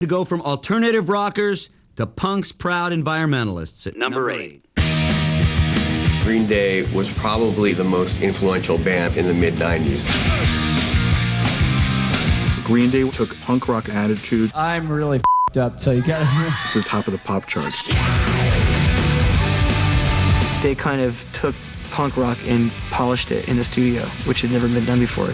To go from alternative rockers to punk's proud environmentalists at number 8. Green Day was probably the most influential band in the mid-90s. Green Day took punk rock attitude. I'm really f***ed up, so you gotta... to the top of the pop charts. They kind of took punk rock and polished it in the studio, which had never been done before.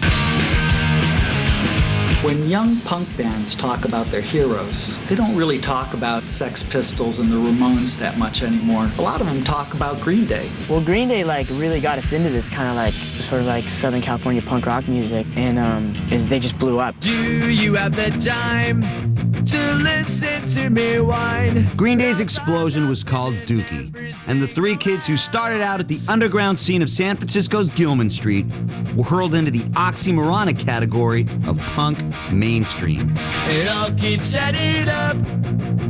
When young punk bands talk about their heroes, they don't really talk about Sex Pistols and the Ramones that much anymore. A lot of them talk about Green Day. Well, Green Day really got us into this kind of sort of Southern California punk rock music, and they just blew up. Do you have the time to listen to me whine? Green Day's explosion was called Dookie, and the three kids who started out at the underground scene of San Francisco's Gilman Street were hurled into the oxymoronic category of punk mainstream. It all keeps adding up.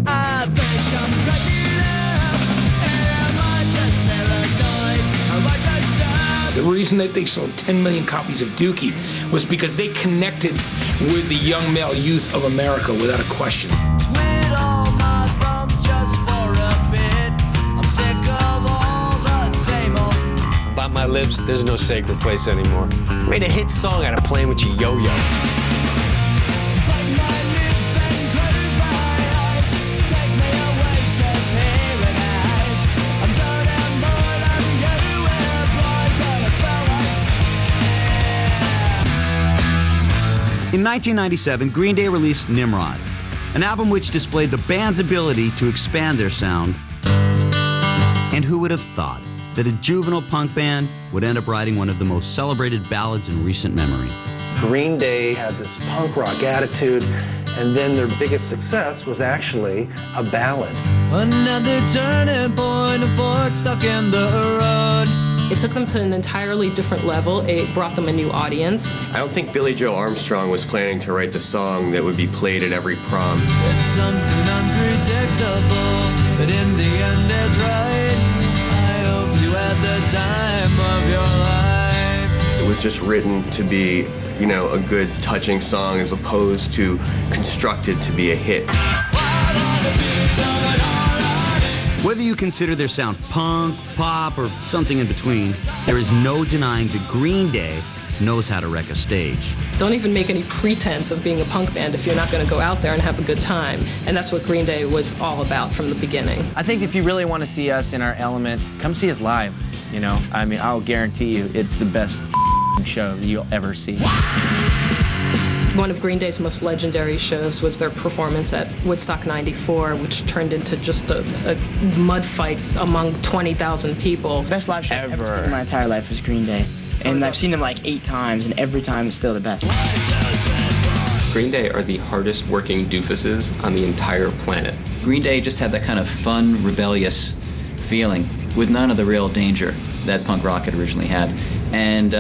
I think I'm cracking up. Am I just paranoid? Am I just sad? The reason that they sold 10 million copies of Dookie was because they connected with the young male youth of America without a question. Twit all my thumbs just for a bit. I'm sick of all the same old. About my lips, there's no sacred place anymore. Made a hit song out of playing with your yo-yo. In 1997, Green Day released Nimrod, an album which displayed the band's ability to expand their sound. And who would have thought that a juvenile punk band would end up writing one of the most celebrated ballads in recent memory? Green Day had this punk rock attitude, and then their biggest success was actually a ballad. Another turning point, a fork stuck in the road. It took them to an entirely different level. It brought them a new audience. I don't think Billy Joe Armstrong was planning to write the song that would be played at every prom. It's something unpredictable, but in the end it's right. I hope you had the time of your life. It was just written to be, a good, touching song as opposed to constructed to be a hit. Whether you consider their sound punk, pop, or something in between, there is no denying that Green Day knows how to wreck a stage. Don't even make any pretense of being a punk band if you're not going to go out there and have a good time. And that's what Green Day was all about from the beginning. I think if you really want to see us in our element, come see us live, I'll guarantee you it's the best show you'll ever see. One of Green Day's most legendary shows was their performance at Woodstock 94, which turned into just a mud fight among 20,000 people. Best live show I've ever seen in my entire life was Green Day. And I've seen them 8 times, and every time it's still the best. Green Day are the hardest working doofuses on the entire planet. Green Day just had that kind of fun, rebellious feeling with none of the real danger that punk rock had originally had. And,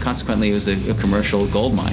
consequently, it was a commercial goldmine.